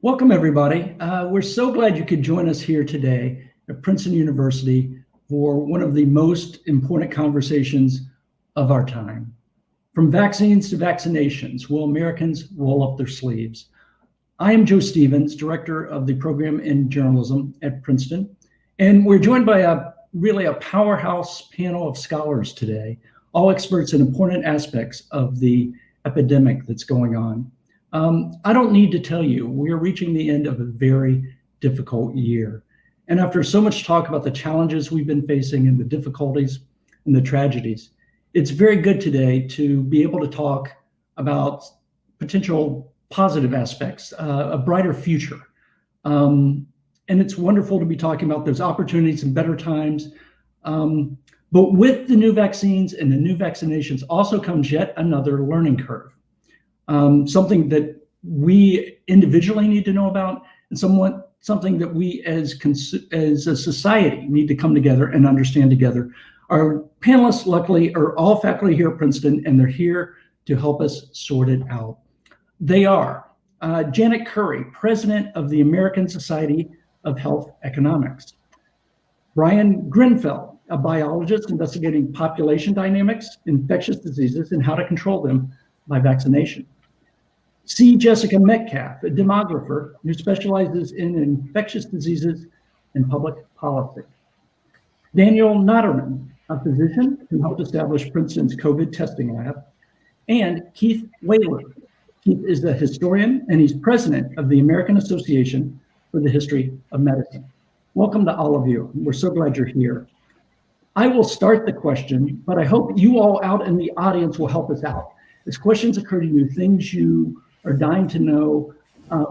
Welcome, everybody. We're so glad you could join us here today at Princeton University for one of the most important conversations of our time. From vaccines to vaccinations, will Americans roll up their sleeves? I am Joe Stevens, Director of the Program in Journalism at Princeton, and we're joined by a powerhouse panel of scholars today, all experts in important aspects of the epidemic that's going on. I don't need to tell you, we are reaching the end of a very difficult year. And after so much talk about the challenges we've been facing and the difficulties and the tragedies, it's very good today to be able to talk about potential positive aspects, a brighter future. And it's wonderful to be talking about those opportunities and better times. But with the new vaccines and the new vaccinations also comes yet another learning curve. Something that we individually need to know about, and something that we as a society need to come together and understand together. Our panelists, luckily, are all faculty here at Princeton, and they're here to help us sort it out. They are Janet Currie, President of the American Society of Health Economics; Bryan Grenfell, a biologist investigating population dynamics, infectious diseases, and how to control them by vaccination; C. Jessica Metcalf, a demographer who specializes in infectious diseases and public policy; Daniel Notterman, a physician who helped establish Princeton's COVID testing lab; and Keith Wailoo. Keith is a historian and he's president of the American Association for the History of Medicine. Welcome to all of you. We're so glad you're here. I will start the question, but I hope you all out in the audience will help us out. As questions occur to you, things you are dying to know,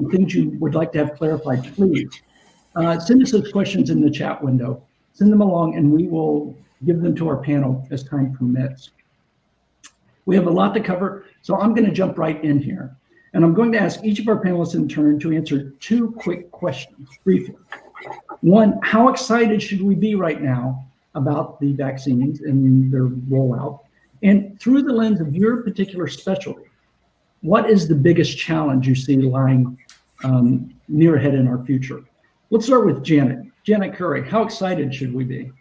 things you would like to have clarified, please send us those questions in the chat window. Send them along and we will give them to our panel as time permits. We have a lot to cover, so I'm going to jump right in here. And I'm going to ask each of our panelists in turn to answer two quick questions, briefly. One, how excited should we be right now about the vaccines and their rollout? And through the lens of your particular specialty, what is the biggest challenge you see lying near ahead in our future? Let's start with Janet. Janet Currie, how excited should we be?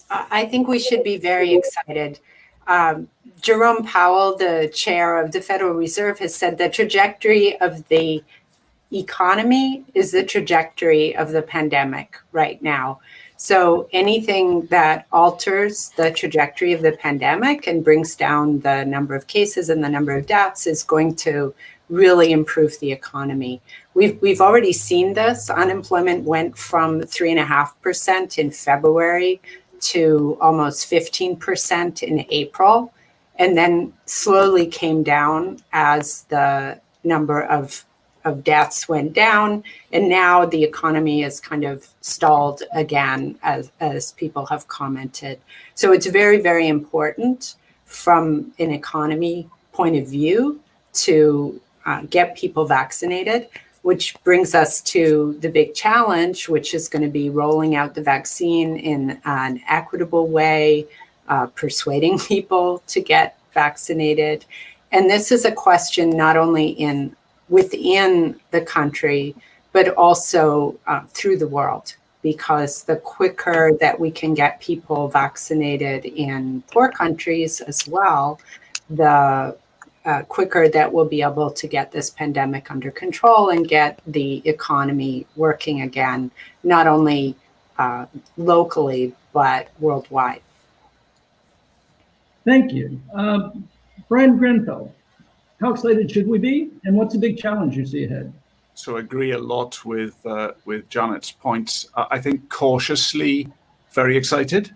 I think we should be very excited. Jerome Powell, the chair of the Federal Reserve, has said the trajectory of the economy is the trajectory of the pandemic right now. So anything that alters the trajectory of the pandemic and brings down the number of cases and the number of deaths is going to really improve the economy. We've already seen this. Unemployment went from 3.5% in February to almost 15% in April, and then slowly came down as the number of deaths went down, and now the economy is kind of stalled again, as people have commented. So it's very, very important from an economy point of view to get people vaccinated, which brings us to the big challenge, which is going to be rolling out the vaccine in an equitable way, persuading people to get vaccinated. And this is a question not only within the country, but also through the world, because the quicker that we can get people vaccinated in poor countries as well, the quicker that we'll be able to get this pandemic under control and get the economy working again, not only locally, but worldwide. Thank you. Bryan Grenfell, how excited should we be, and what's the big challenge you see ahead? So I agree a lot with Janet's points. I think cautiously very excited.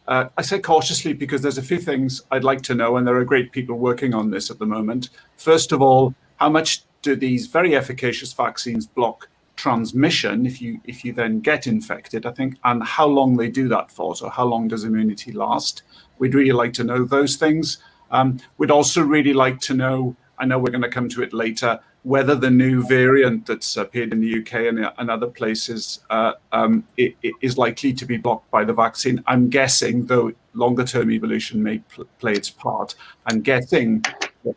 I say cautiously because there's a few things I'd like to know, and there are great people working on this at the moment. First of all, how much do these very efficacious vaccines block transmission if you then get infected, I think, and how long they do that for? So how long does immunity last? We'd really like to know those things. We'd also really like to know, I know we're going to come to it later, whether the new variant that's appeared in the UK and other places is likely to be blocked by the vaccine. I'm guessing, though longer term evolution may play its part, I'm guessing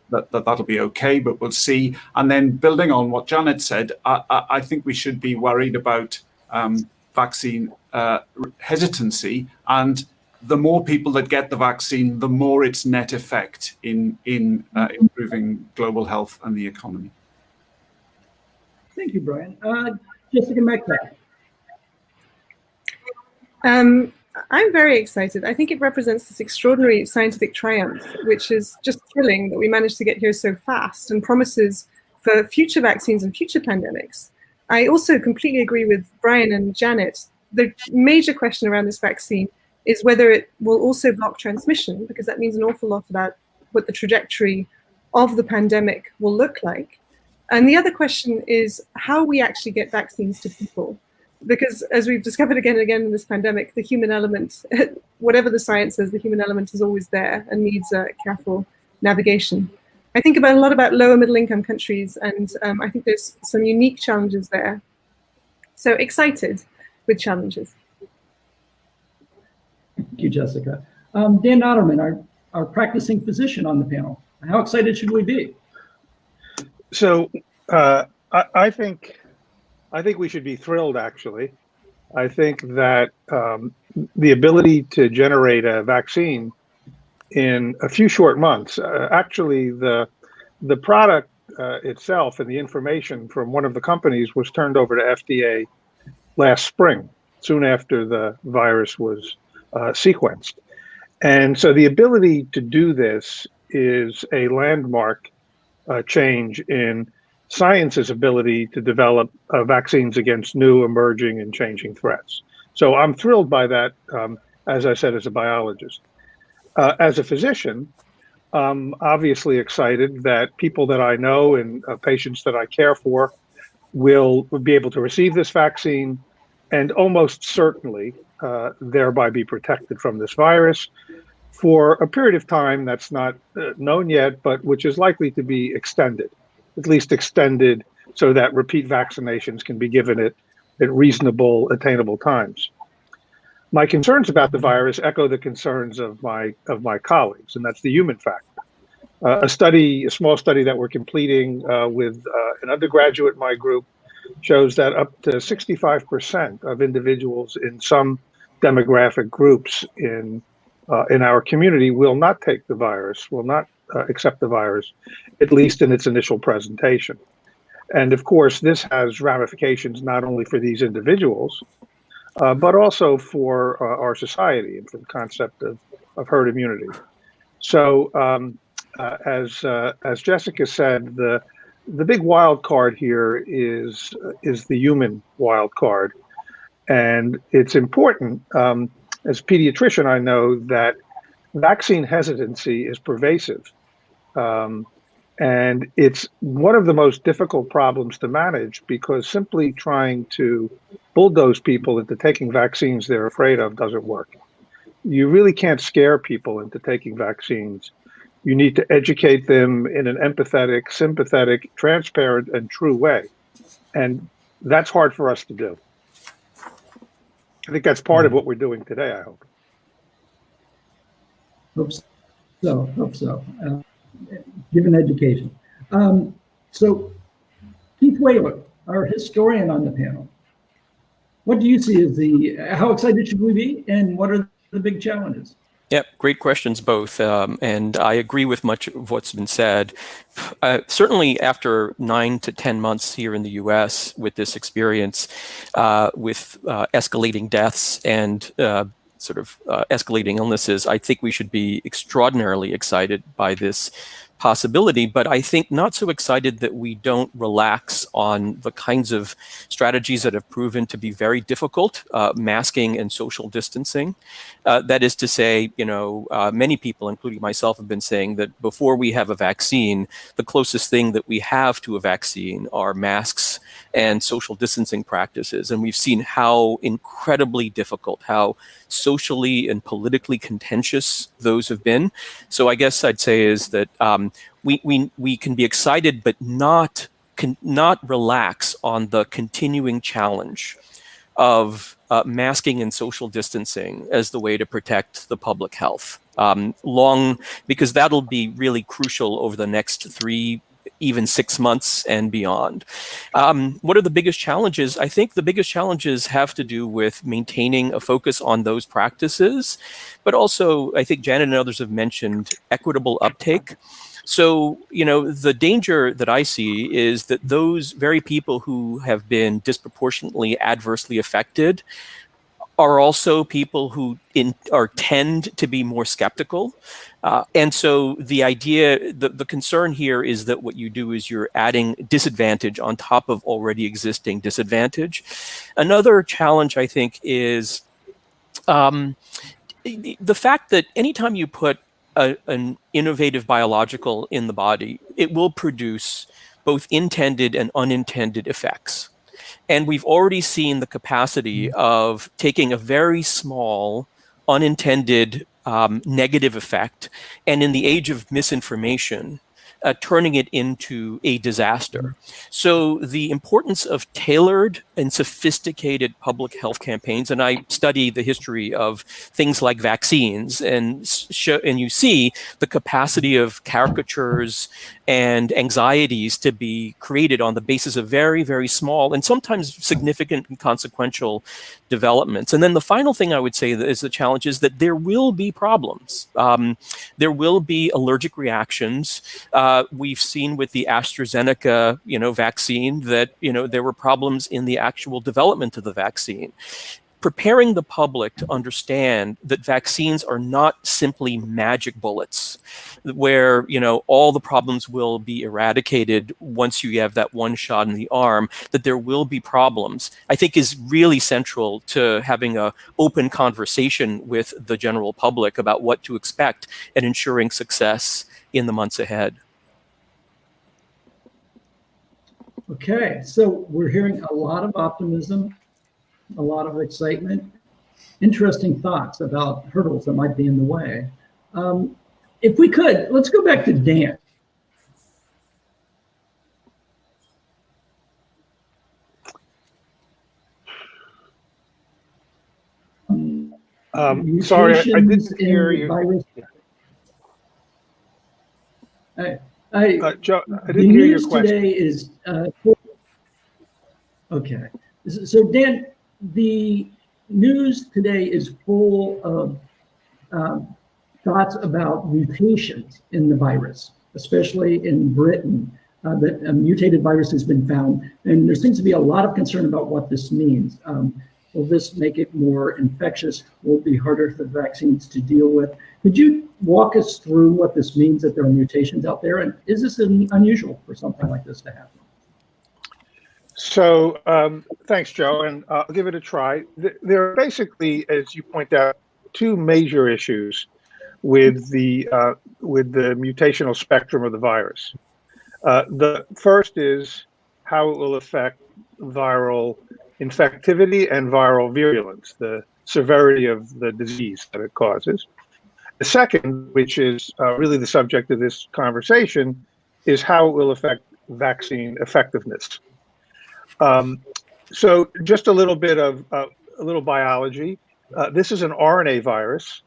that'll be okay, but we'll see. And then building on what Janet said, I think we should be worried about vaccine hesitancy, and the more people that get the vaccine, the more its net effect in improving global health and the economy. Thank you, Bryan. Jessica Metcalf. I'm very excited. I think it represents this extraordinary scientific triumph, which is just thrilling that we managed to get here so fast and promises for future vaccines and future pandemics. I also completely agree with Bryan and Janet. The major question around this vaccine is whether it will also block transmission, because that means an awful lot about what the trajectory of the pandemic will look like. And the other question is how we actually get vaccines to people. Because as we've discovered again and again in this pandemic, the human element, whatever the science says, the human element is always there and needs careful navigation. I think a lot about lower middle income countries, and I think there's some unique challenges there. So excited with challenges. Thank you, Jessica. Dan Notterman, our practicing physician on the panel. How excited should we be? So I think we should be thrilled, actually. I think that the ability to generate a vaccine in a few short months, actually the product itself and the information from one of the companies was turned over to FDA last spring, soon after the virus was sequenced. And so the ability to do this is a landmark change in science's ability to develop vaccines against new, emerging, and changing threats. So I'm thrilled by that, as I said, as a biologist. As a physician, I'm obviously excited that people that I know and patients that I care for will be able to receive this vaccine and almost certainly thereby be protected from this virus for a period of time that's not known yet, but which is likely to be extended. At least extended so that repeat vaccinations can be given at reasonable, attainable times. My concerns about the virus echo the concerns of my colleagues, and that's the human factor. A small study that we're completing with an undergraduate in my group shows that up to 65% of individuals in some demographic groups in our community will not take the virus, will not accept the virus, at least in its initial presentation. And of course, this has ramifications not only for these individuals, but also for our society and for the concept of herd immunity. So as Jessica said, the big wild card here is the human wild card. And it's important, as a pediatrician, I know that vaccine hesitancy is pervasive. And it's one of the most difficult problems to manage because simply trying to bulldoze people into taking vaccines they're afraid of doesn't work. You really can't scare people into taking vaccines. You need to educate them in an empathetic, sympathetic, transparent, and true way. And that's hard for us to do. I think that's part of what we're doing today, I hope. Hope so. Given education. So Keith Wailoo, our historian on the panel, what do you see as how excited should we be, and what are the big challenges? Yep, great questions both, and I agree with much of what's been said. Certainly after 9 to 10 months here in the US with this experience, with escalating deaths and escalating illnesses, I think we should be extraordinarily excited by this possibility, but I think not so excited that we don't relax on the kinds of strategies that have proven to be very difficult, masking and social distancing. That is to say, many people, including myself, have been saying that before we have a vaccine, the closest thing that we have to a vaccine are masks and social distancing practices. And we've seen how incredibly difficult, how socially and politically contentious those have been. So I guess I'd say is that we can be excited, but not relax on the continuing challenge of masking and social distancing as the way to protect the public health. Because that'll be really crucial over the next 3, even 6 months and beyond. What are the biggest challenges? I think the biggest challenges have to do with maintaining a focus on those practices, but also, I think Janet and others have mentioned equitable uptake. So, the danger that I see is that those very people who have been disproportionately adversely affected are also people who tend to be more skeptical. And so the concern here is that what you do is you're adding disadvantage on top of already existing disadvantage. Another challenge, I think, is the fact that anytime you put an innovative biological in the body, it will produce both intended and unintended effects. And we've already seen the capacity of taking a very small, unintended negative effect, and in the age of misinformation, turning it into a disaster. So the importance of tailored and sophisticated public health campaigns, and I study the history of things like vaccines, and you see the capacity of caricatures and anxieties to be created on the basis of very, very small and sometimes significant and consequential developments. And then the final thing I would say that is the challenge is that there will be problems. There will be allergic reactions. We've seen with the AstraZeneca, vaccine that, there were problems in the actual development of the vaccine. Preparing the public to understand that vaccines are not simply magic bullets where, all the problems will be eradicated once you have that one shot in the arm, that there will be problems, I think is really central to having an open conversation with the general public about what to expect and ensuring success in the months ahead. Okay, so we're hearing a lot of optimism, a lot of excitement, interesting thoughts about hurdles that might be in the way. If we could, let's go back to Dan. Sorry, I didn't Mutations hear in you. virus. Joe, I The didn't hear your news question. today is okay. So Dan, the news today is full of thoughts about mutations in the virus, especially in Britain. That a mutated virus has been found, and there seems to be a lot of concern about what this means. Will this make it more infectious? Will it be harder for vaccines to deal with? Could you walk us through what this means, that there are mutations out there, and is this unusual for something like this to happen? So thanks, Joe, and I'll give it a try. There are basically, as you point out, two major issues with the mutational spectrum of the virus. The first is how it will affect viral infectivity and viral virulence, the severity of the disease that it causes. The second, which is really the subject of this conversation, is how it will affect vaccine effectiveness. So just a little bit of a little biology. This is an RNA virus.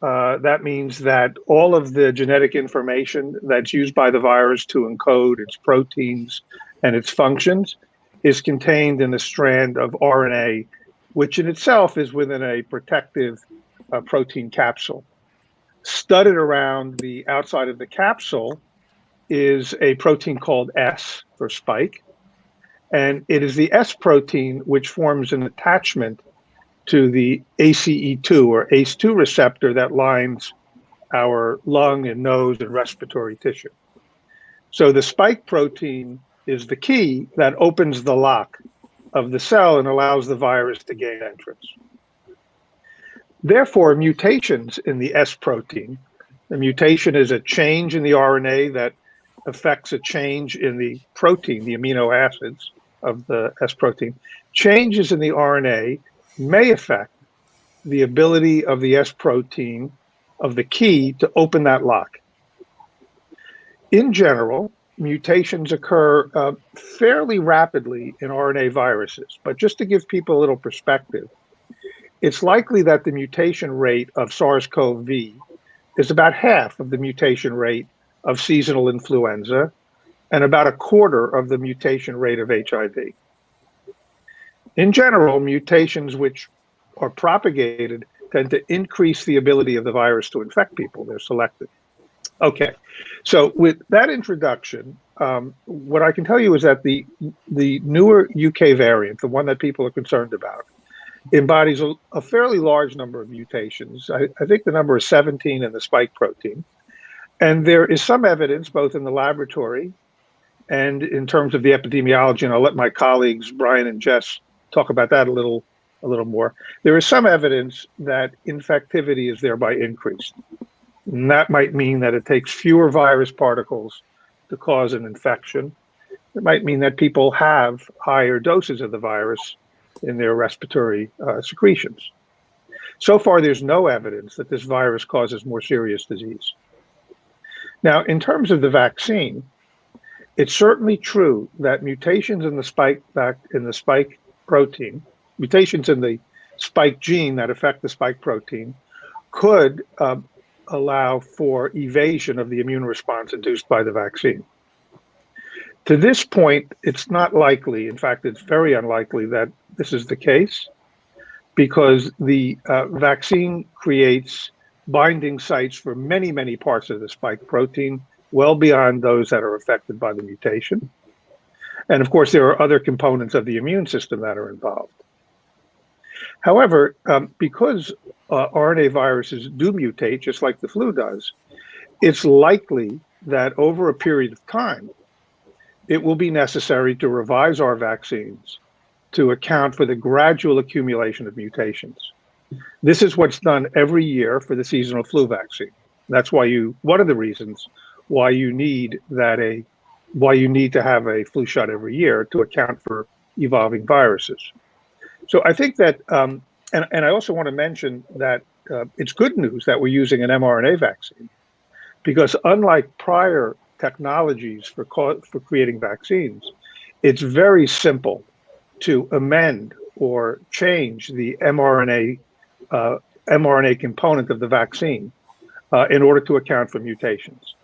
That means that all of the genetic information that's used by the virus to encode its proteins and its functions is contained in a strand of RNA, which in itself is within a protective protein capsule. Studded around the outside of the capsule is a protein called S for spike. And it is the S protein which forms an attachment to the ACE2 or ACE2 receptor that lines our lung and nose and respiratory tissue. So the spike protein is the key that opens the lock of the cell and allows the virus to gain entrance. Therefore, mutations in the S protein, the mutation is a change in the RNA that affects a change in the protein, the amino acids of the S protein. Changes in the RNA may affect the ability of the S protein of the key to open that lock. In general, mutations occur fairly rapidly in RNA viruses, but just to give people a little perspective, it's likely that the mutation rate of SARS-CoV is about half of the mutation rate of seasonal influenza and about a quarter of the mutation rate of HIV. In general, mutations which are propagated tend to increase the ability of the virus to infect people. They're selected. Okay, so with that introduction, what I can tell you is that the newer UK variant, the one that people are concerned about, embodies a fairly large number of mutations. I think the number is 17 in the spike protein. And there is some evidence, both in the laboratory and in terms of the epidemiology, and I'll let my colleagues, Bryan and Jess, talk about that a little more. There is some evidence that infectivity is thereby increased. And that might mean that it takes fewer virus particles to cause an infection. It might mean that people have higher doses of the virus in their respiratory secretions. So far, there's no evidence that this virus causes more serious disease. Now, in terms of the vaccine, it's certainly true that mutations in the spike protein, mutations in the spike gene that affect the spike protein, could allow for evasion of the immune response induced by the vaccine. To this point, it's not likely, in fact, it's very unlikely that this is the case, because the vaccine creates binding sites for many, many parts of the spike protein, well beyond those that are affected by the mutation. And of course, there are other components of the immune system that are involved. However, because RNA viruses do mutate, just like the flu does, it's likely that over a period of time, it will be necessary to revise our vaccines to account for the gradual accumulation of mutations. This is what's done every year for the seasonal flu vaccine. That's why one of the reasons why you need to have a flu shot every year, to account for evolving viruses. So I think that, and I also want to mention that it's good news that we're using an mRNA vaccine, because unlike prior technologies for creating vaccines, it's very simple to amend or change the mRNA component of the vaccine in order to account for mutations.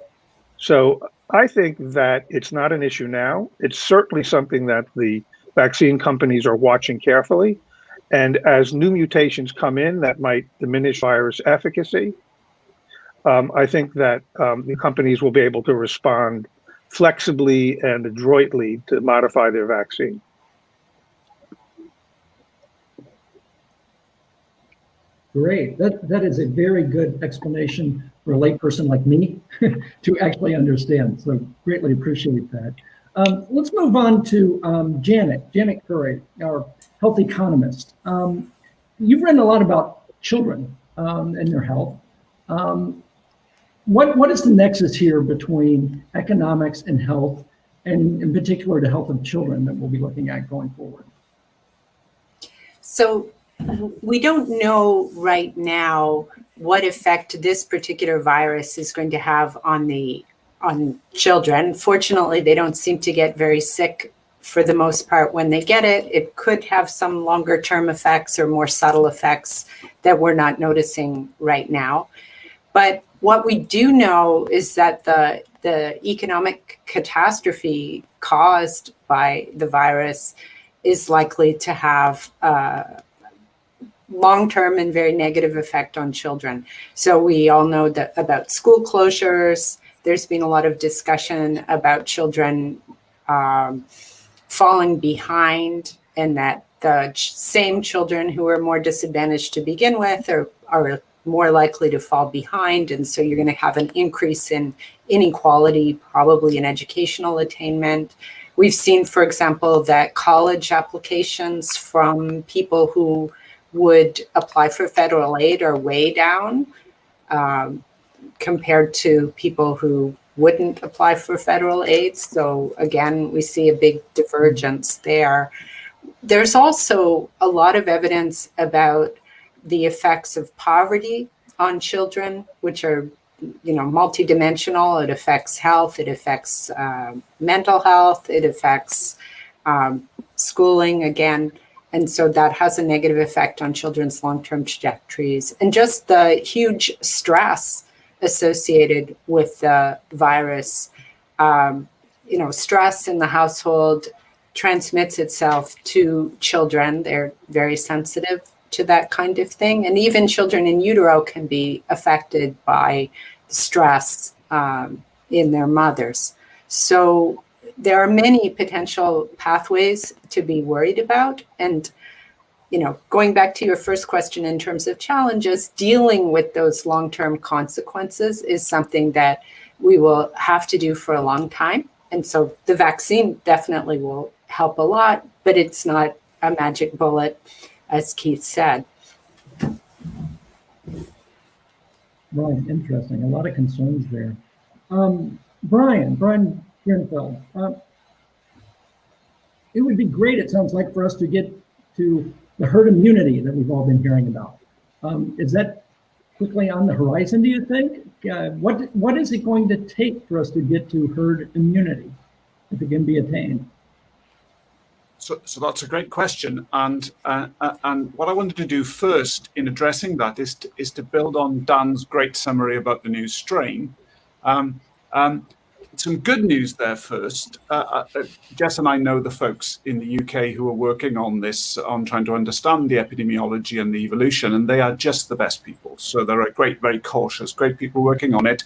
So I think that it's not an issue now. It's certainly something that the vaccine companies are watching carefully. And as new mutations come in that might diminish virus efficacy, I think that the companies will be able to respond flexibly and adroitly to modify their vaccine. Great. That is a very good explanation for a layperson like me to actually understand. So greatly appreciate that. Let's move on to Janet Currie, our health economist. You've written a lot about children and their health. What is the nexus here between economics and health, and in particular the health of children that we'll be looking at going forward? So we don't know right now what effect this particular virus is going to have on children. Fortunately, they don't seem to get very sick for the most part when they get it. It could have some longer term effects or more subtle effects that we're not noticing right now. But what we do know is that the economic catastrophe caused by the virus is likely to have long-term and very negative effect on children. So we all know that about school closures. There's been a lot of discussion about children falling behind, and that the same children who are more disadvantaged to begin with are more likely to fall behind. And so you're going to have an increase in inequality, probably in educational attainment. We've seen, for example, that college applications from people who would apply for federal aid are way down compared to people who wouldn't apply for federal aid. So again, we see a big divergence there. There's also a lot of evidence about the effects of poverty on children, which are, multidimensional. It affects health, it affects mental health, it affects schooling again. And so that has a negative effect on children's long-term trajectories, and just the huge stress associated with the virus. Stress in the household transmits itself to children. They're very sensitive to that kind of thing. And even children in utero can be affected by stress in their mothers. So there are many potential pathways to be worried about. And, going back to your first question in terms of challenges, dealing with those long-term consequences is something that we will have to do for a long time. And so the vaccine definitely will help a lot, but it's not a magic bullet, as Keith said. Right, interesting. A lot of concerns there. Bryan Grenfell, it would be great, it sounds like, for us to get to the herd immunity that we've all been hearing about. Is that quickly on the horizon, do you think? What is it going to take for us to get to herd immunity, if it can be attained? So that's a great question, and what I wanted to do first in addressing that is to build on Dan's great summary about the new strain. Some good news there first. Jess and I know the folks in the UK who are working on this, on trying to understand the epidemiology and the evolution, and they are just the best people. So they're a great, very cautious, great people working on it.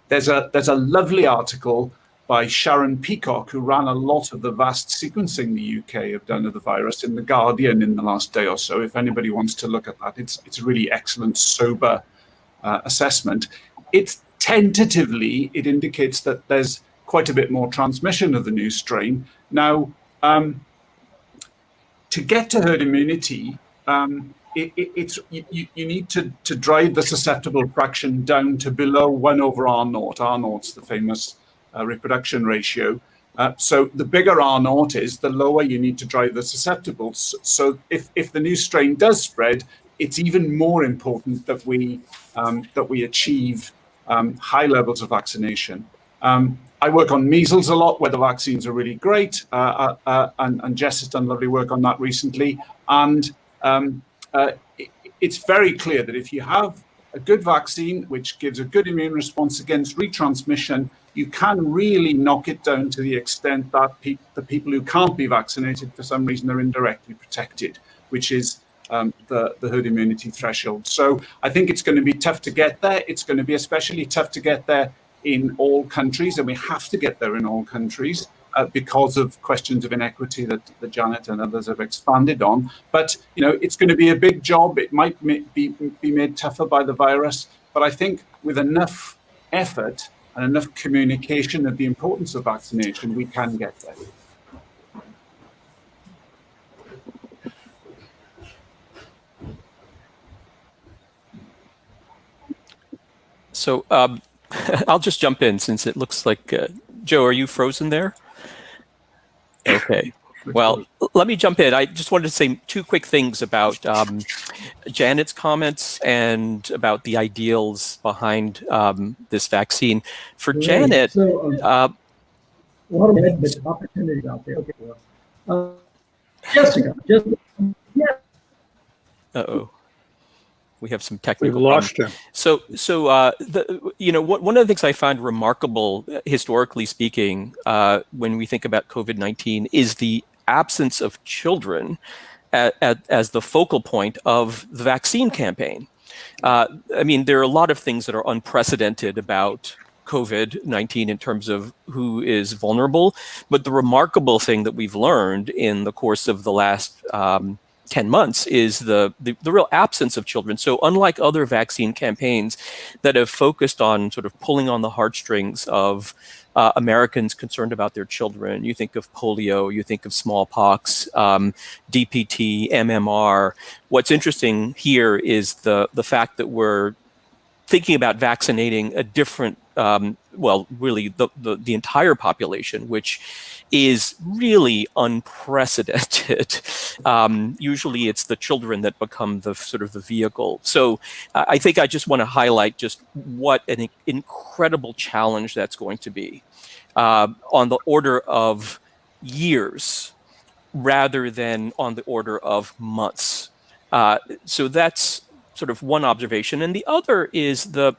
There's a lovely article by Sharon Peacock, who ran a lot of the vast sequencing the UK have done of the virus in The Guardian in the last day or so. If anybody wants to look at that, it's a really excellent, sober assessment. It's tentatively, it indicates that there's quite a bit more transmission of the new strain. Now, to get to herd immunity, you need to drive the susceptible fraction down to below 1 over R naught. R naught's the famous reproduction ratio. So the bigger R naught is, the lower you need to drive the susceptibles. So if the new strain does spread, it's even more important that we achieve high levels of vaccination. I work on measles a lot, where the vaccines are really great, and Jess has done lovely work on that recently. And it's very clear that if you have a good vaccine, which gives a good immune response against retransmission, you can really knock it down to the extent that the people who can't be vaccinated for some reason are indirectly protected, which is the herd immunity threshold. So I think it's going to be tough to get there. It's going to be especially tough to get there in all countries, and we have to get there in all countries because of questions of inequity that Janet and others have expanded on. But it's going to be a big job. It might be made tougher by the virus, but I think with enough effort and enough communication of the importance of vaccination, we can get there. So I'll just jump in, since it looks like, Joe, are you frozen there? Okay. Well, let me jump in. I just wanted to say two quick things about Janet's comments and about the ideals behind this vaccine. For Janet, so, a lot of ed, but opportunities out there. Okay. Jessica, yeah. uh-oh. We have some We've technical lost him. So one of the things I find remarkable, historically speaking, when we think about COVID-19, is the absence of children as the focal point of the vaccine campaign. There are a lot of things that are unprecedented about COVID-19 in terms of who is vulnerable, but the remarkable thing that we've learned in the course of the last 10 months is the real absence of children. So unlike other vaccine campaigns that have focused on sort of pulling on the heartstrings of Americans concerned about their children, you think of polio, you think of smallpox, DPT, MMR. What's interesting here is the fact that we're thinking about vaccinating a different, really the entire population, which is really unprecedented. Usually it's the children that become the sort of the vehicle. So I think I just want to highlight just what an incredible challenge that's going to be on the order of years rather than on the order of months. So that's sort of one observation, and the other is the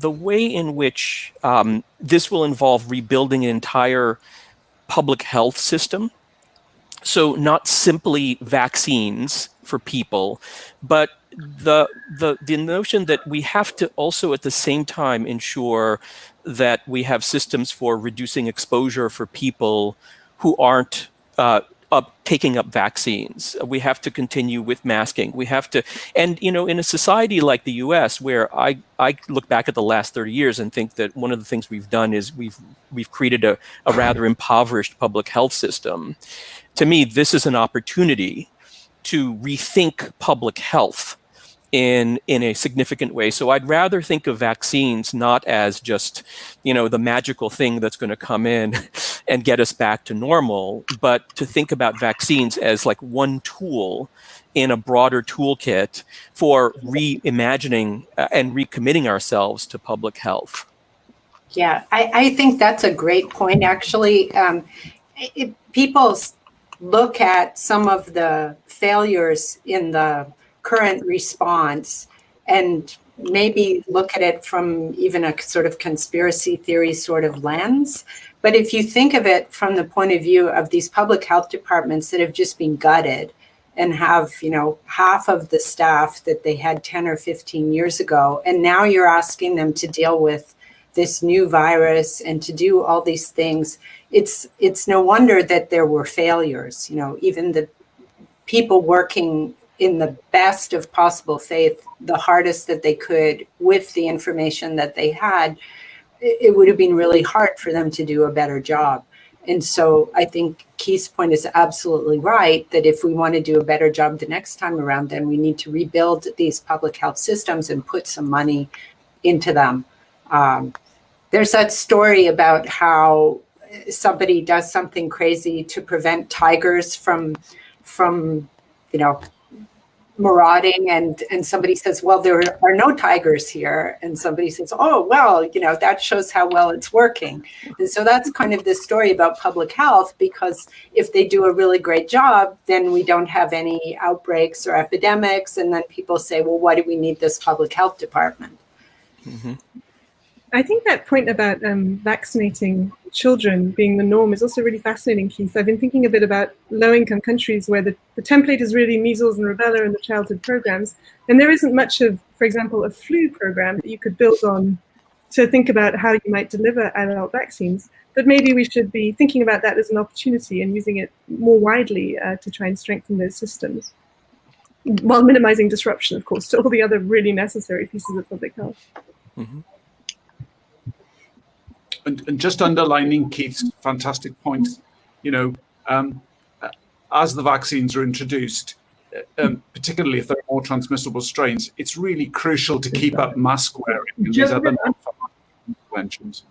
way in which this will involve rebuilding an entire public health system. So not simply vaccines for people, but the notion that we have to also at the same time ensure that we have systems for reducing exposure for people who aren't taking up vaccines. We have to continue with masking. We have to, and in a society like the U.S., where I look back at the last 30 years and think that one of the things we've done is we've created a rather impoverished public health system. To me, this is an opportunity to rethink public health in a significant way. So I'd rather think of vaccines not as just, the magical thing that's going to come in and get us back to normal, but to think about vaccines as like one tool in a broader toolkit for reimagining and recommitting ourselves to public health. Yeah, I think that's a great point, actually. People look at some of the failures in the current response and maybe look at it from even a sort of conspiracy theory sort of lens. But if you think of it from the point of view of these public health departments that have just been gutted and have, half of the staff that they had 10 or 15 years ago, and now you're asking them to deal with this new virus and to do all these things, it's no wonder that there were failures. Even the people working in the best of possible faith, the hardest that they could with the information that they had, it would have been really hard for them to do a better job. And so I think Keith's point is absolutely right, that if we want to do a better job the next time around, then we need to rebuild these public health systems and put some money into them. There's that story about how somebody does something crazy to prevent tigers from marauding, and somebody says, well, there are no tigers here, and somebody says, oh, well, that shows how well it's working. And so that's kind of this story about public health, because if they do a really great job, then we don't have any outbreaks or epidemics, and then people say, well, why do we need this public health department? Mm-hmm. I think that point about vaccinating children being the norm is also really fascinating, Keith. I've been thinking a bit about low-income countries where the template is really measles and rubella and the childhood programs, and there isn't much of, for example, a flu program that you could build on to think about how you might deliver adult vaccines. But maybe we should be thinking about that as an opportunity and using it more widely to try and strengthen those systems, while minimizing disruption, of course, to all the other really necessary pieces of public health. Mm-hmm. And just underlining Keith's fantastic point, as the vaccines are introduced, particularly if they're more transmissible strains, it's really crucial to keep up mask wearing and these other interventions.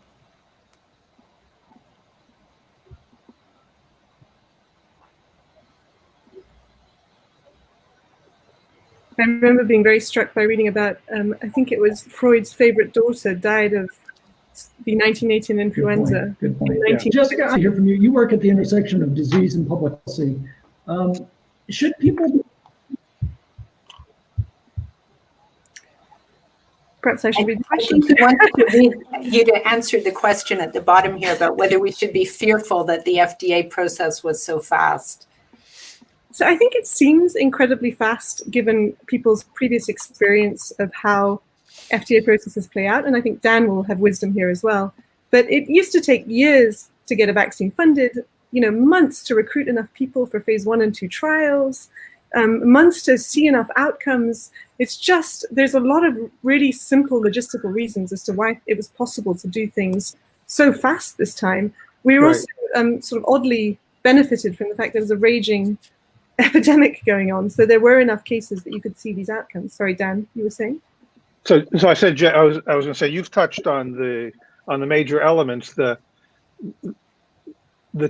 I remember being very struck by reading about, I think it was Freud's favorite daughter died of the 1918 influenza. Good point. Jessica, I hear from you. You work at the intersection of disease and public policy. Should people... Perhaps I should be... I think he wants you to answer the question at the bottom here about whether we should be fearful that the FDA process was so fast. So I think it seems incredibly fast given people's previous experience of how FDA processes play out, and I think Dan will have wisdom here as well. But it used to take years to get a vaccine funded, months to recruit enough people for phase 1 and 2 trials, months to see enough outcomes. It's just, there's a lot of really simple logistical reasons as to why it was possible to do things so fast this time. We were also sort of oddly benefited from the fact there was a raging epidemic going on, so there were enough cases that you could see these outcomes. Sorry, Dan, you were saying? So I said, I was going to say, you've touched on the major elements. The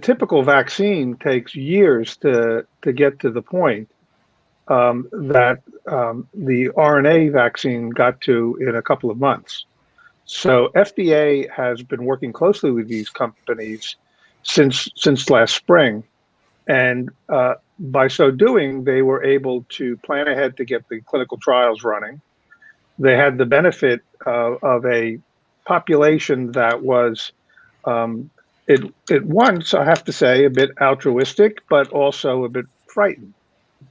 typical vaccine takes years to get to the point that the RNA vaccine got to in a couple of months. So FDA has been working closely with these companies since last spring And by so doing, they were able to plan ahead to get the clinical trials running. They had the benefit of a population that was, at once, I have to say, a bit altruistic, but also a bit frightened.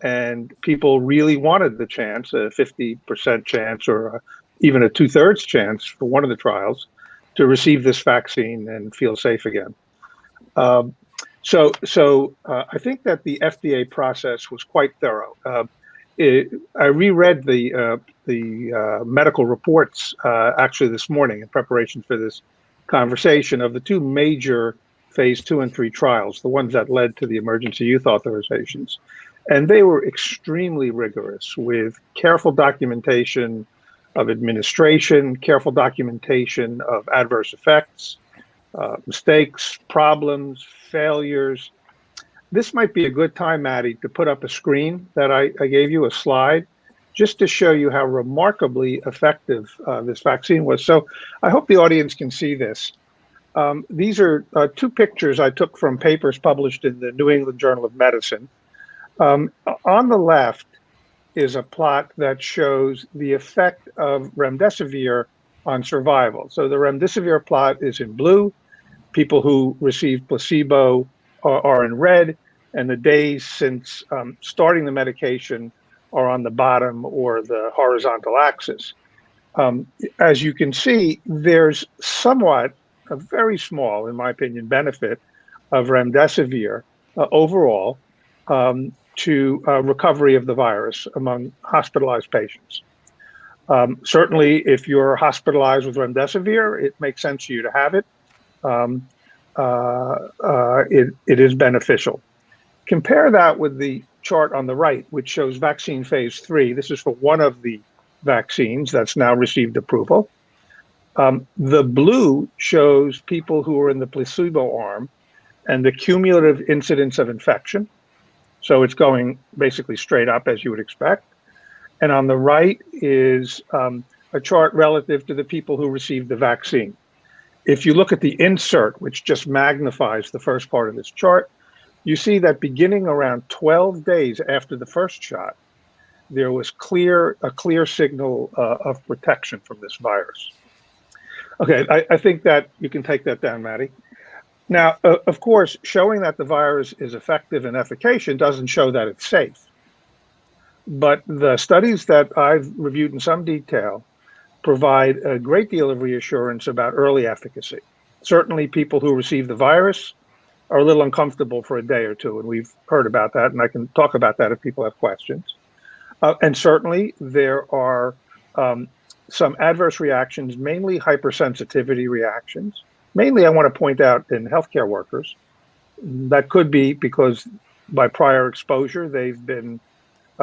And people really wanted the chance, a 50% chance or even a 2/3 chance for one of the trials to receive this vaccine and feel safe again. So I think that the FDA process was quite thorough. I reread the medical reports actually this morning in preparation for this conversation of the two major phase 2 and 3 trials, the ones that led to the emergency use authorizations. And they were extremely rigorous with careful documentation of administration, careful documentation of adverse effects, mistakes, problems, failures. This might be a good time, Maddie, to put up a screen that I gave you, a slide, just to show you how remarkably effective this vaccine was. So I hope the audience can see this. These are two pictures I took from papers published in the New England Journal of Medicine. On the left is a plot that shows the effect of remdesivir on survival. So the remdesivir plot is in blue. People who receive placebo are in red, and the days since starting the medication are on the bottom or the horizontal axis. As you can see, there's somewhat a very small, in my opinion, benefit of remdesivir overall to recovery of the virus among hospitalized patients. Certainly, if you're hospitalized with remdesivir, it makes sense for you to have it. It is beneficial. Compare that with the chart on the right, which shows vaccine phase 3. This is for one of the vaccines that's now received approval. The blue shows people who are in the placebo arm and the cumulative incidence of infection. So it's going basically straight up, as you would expect. And on the right is a chart relative to the people who received the vaccine. If you look at the insert, which just magnifies the first part of this chart, you see that beginning around 12 days after the first shot, there was a clear signal of protection from this virus. Okay, I think that you can take that down, Maddie. Now, of course, showing that the virus is effective and efficacious doesn't show that it's safe. But the studies that I've reviewed in some detail provide a great deal of reassurance about early efficacy. Certainly, people who receive the virus are a little uncomfortable for a day or two, and we've heard about that, and I can talk about that if people have questions. And certainly, there are some adverse reactions, mainly hypersensitivity reactions. Mainly, I want to point out in healthcare workers. That could be because by prior exposure, they've been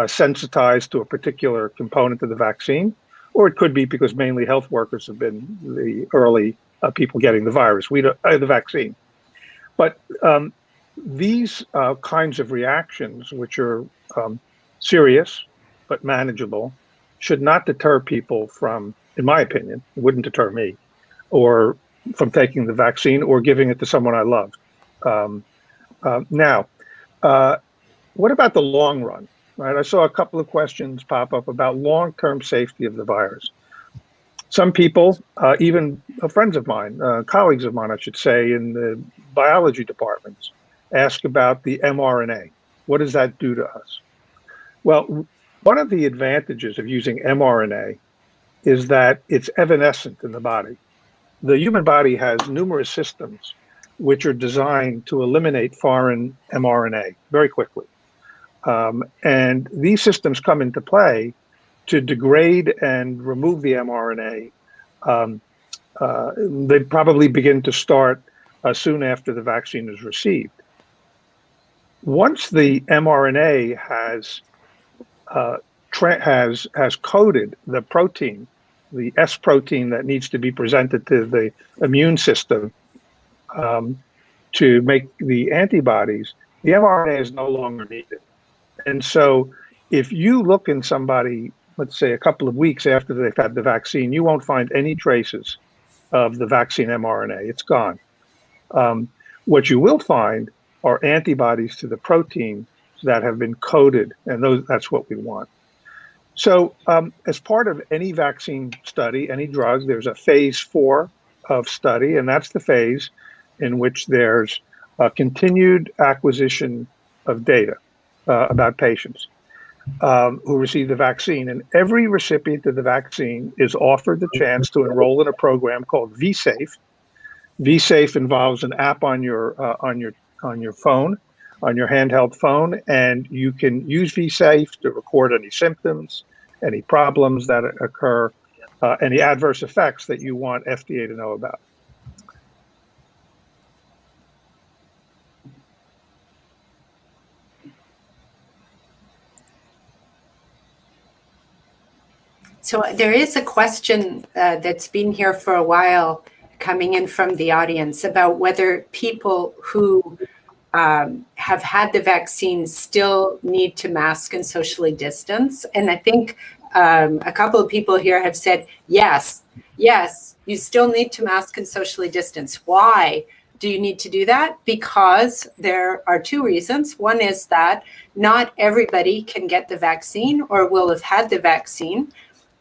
sensitized to a particular component of the vaccine, or it could be because mainly health workers have been the early people getting the virus, the vaccine. But these kinds of reactions, which are serious but manageable, should not deter people from, in my opinion, it wouldn't deter me, or from taking the vaccine or giving it to someone I love. Now, what about the long run? Right, I saw a couple of questions pop up about long-term safety of the virus. Some people, even friends of mine, colleagues of mine, I should say, in the biology departments, ask about the mRNA. What does that do to us? Well, one of the advantages of using mRNA is that it's evanescent in the body. The human body has numerous systems which are designed to eliminate foreign mRNA very quickly. And these systems come into play to degrade and remove the mRNA. They probably begin to start soon after the vaccine is received. Once the mRNA has coded the protein, the S protein that needs to be presented to the immune system to make the antibodies, the mRNA is no longer needed. And so if you look in somebody, let's say a couple of weeks after they've had the vaccine, you won't find any traces of the vaccine mRNA. It's gone. What you will find are antibodies to the protein that have been coded, and that's what we want. So as part of any vaccine study, any drug, there's a phase 4 of study, and that's the phase in which there's a continued acquisition of data about patients who receive the vaccine. And every recipient of the vaccine is offered the chance to enroll in a program called vSafe. vSafe involves an app on your phone, on your handheld phone, and you can use vSafe to record any symptoms, any problems that occur, any adverse effects that you want FDA to know about. So there is a question that's been here for a while coming in from the audience about whether people who have had the vaccine still need to mask and socially distance. And I think a couple of people here have said, yes, you still need to mask and socially distance. Why do you need to do that? Because there are two reasons. One is that not everybody can get the vaccine or will have had the vaccine.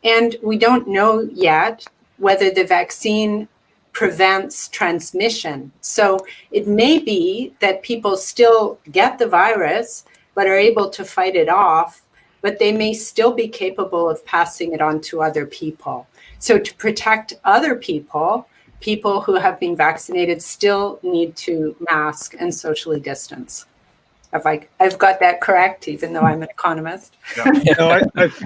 And we don't know yet whether the vaccine prevents transmission. So it may be that people still get the virus, but are able to fight it off, but they may still be capable of passing it on to other people. So to protect other people, people who have been vaccinated still need to mask and socially distance. I've got that correct, even though I'm an economist. Yeah. No,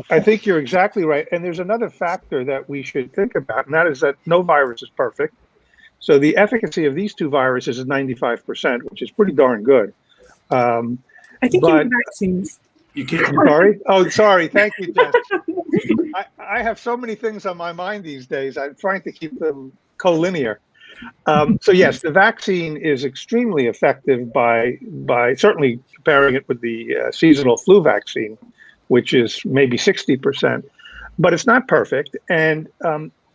I think you're exactly right. And there's another factor that we should think about, and that is that no virus is perfect. So the efficacy of these two viruses is 95%, which is pretty darn good. I think you mean vaccines. You keep Sorry? Oh, sorry. Thank you, Jess. I have so many things on my mind these days. I'm trying to keep them collinear. So yes, the vaccine is extremely effective by certainly comparing it with the seasonal flu vaccine, which is maybe 60%, but it's not perfect. And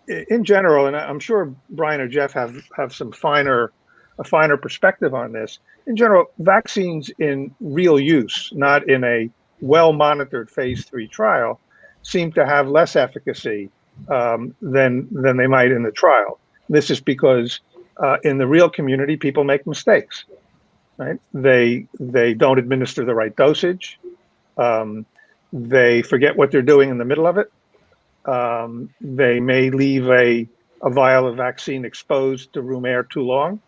in general, and I'm sure Bryan or Jeff have a finer perspective on this. In general, vaccines in real use, not in a well-monitored phase 3 trial, seem to have less efficacy than they might in the trial. This is because in the real community, people make mistakes, right? They don't administer the right dosage. They forget what they're doing in the middle of it. They may leave a vial of vaccine exposed to room air too long,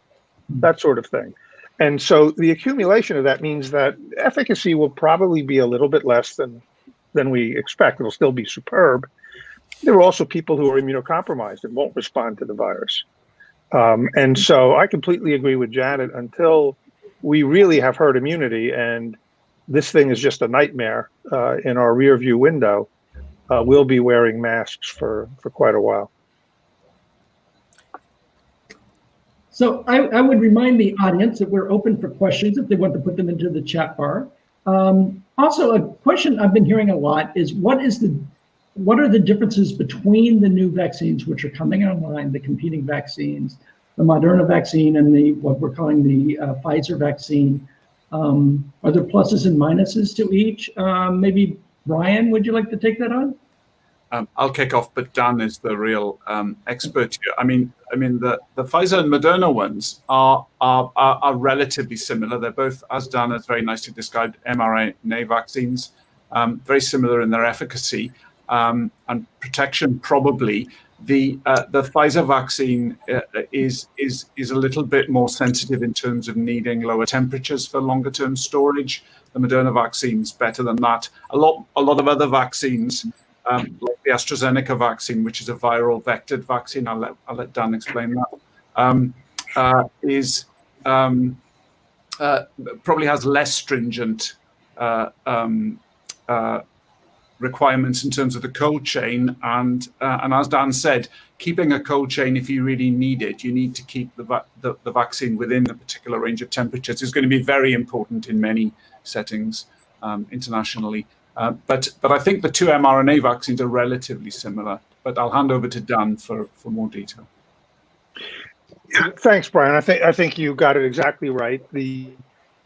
that sort of thing. And so the accumulation of that means that efficacy will probably be a little bit less than we expect. It'll still be superb. There are also people who are immunocompromised and won't respond to the virus. And so I completely agree with Janet. Until we really have herd immunity and this thing is just a nightmare in our rear view window, we'll be wearing masks for quite a while. So I would remind the audience that we're open for questions if they want to put them into the chat bar. Also, a question I've been hearing a lot is what are the differences between the new vaccines which are coming online, the competing vaccines, the Moderna vaccine and what we're calling the Pfizer vaccine? Are there pluses and minuses to each? Maybe Bryan, would you like to take that on? I'll kick off, but Dan is the real expert here. I mean, the Pfizer and Moderna ones are relatively similar. They're both, as Dan has very nicely described, mRNA vaccines, very similar in their efficacy and protection. Probably the Pfizer vaccine is a little bit more sensitive in terms of needing lower temperatures for longer term storage. The Moderna vaccine's better than that. A lot of other vaccines. Like the AstraZeneca vaccine, which is a viral vectored vaccine, I'll let Dan explain that, probably has less stringent requirements in terms of the cold chain. And as Dan said, keeping a cold chain, if you really need it, you need to keep the vaccine within a particular range of temperatures. It's going to be very important in many settings internationally. But I think the two mRNA vaccines are relatively similar, but I'll hand over to Dan for more detail. Thanks, Bryan. I think you got it exactly right.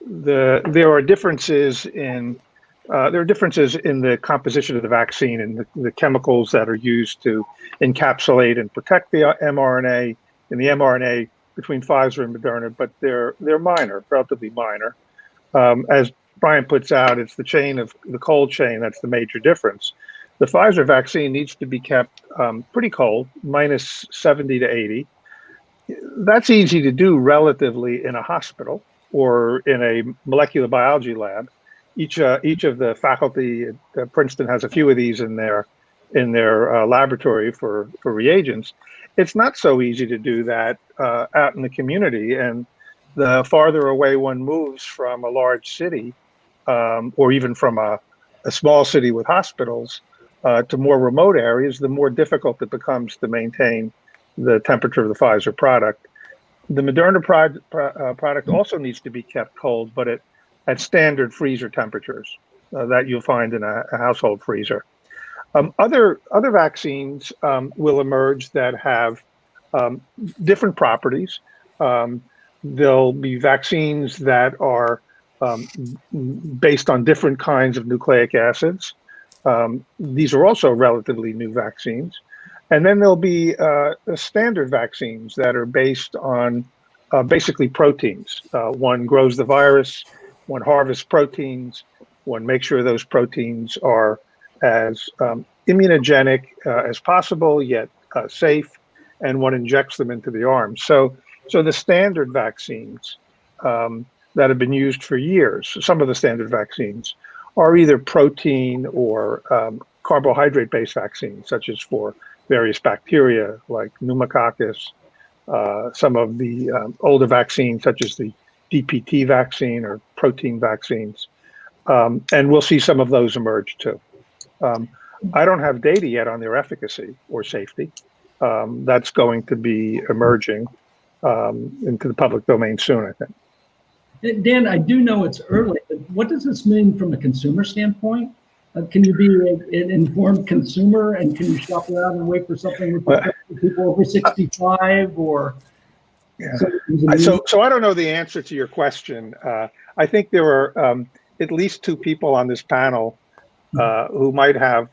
there are differences in the composition of the vaccine and the chemicals that are used to encapsulate and protect the mRNA and the mRNA between Pfizer and Moderna, but they're minor, relatively minor. As Bryan puts out, it's the cold chain that's the major difference. The Pfizer vaccine needs to be kept pretty cold, minus 70 to 80. That's easy to do relatively in a hospital or in a molecular biology lab. Each of the faculty at Princeton has a few of these in their laboratory for reagents. It's not so easy to do that out in the community, and the farther away one moves from a large city, or even from a small city with hospitals, to more remote areas, the more difficult it becomes to maintain the temperature of the Pfizer product. The Moderna product also needs to be kept cold, but at standard freezer temperatures that you'll find in a household freezer. Other vaccines will emerge that have different properties. There'll be vaccines that are based on different kinds of nucleic acids. These are also relatively new vaccines. And then there'll be standard vaccines that are based on basically proteins. One grows the virus, one harvests proteins, one makes sure those proteins are as immunogenic as possible, yet safe, and one injects them into the arm. So the standard vaccines that have been used for years, some of the standard vaccines, are either protein or carbohydrate-based vaccines, such as for various bacteria like pneumococcus, some of the older vaccines, such as the DPT vaccine or protein vaccines. And we'll see some of those emerge too. I don't have data yet on their efficacy or safety. That's going to be emerging into the public domain soon, I think. Dan, I do know it's early, but what does this mean from a consumer standpoint? Can you be an informed consumer, and can you shop around and wait for something for people over 65 or? Yeah. So I don't know the answer to your question. I think there are at least two people on this panel who might have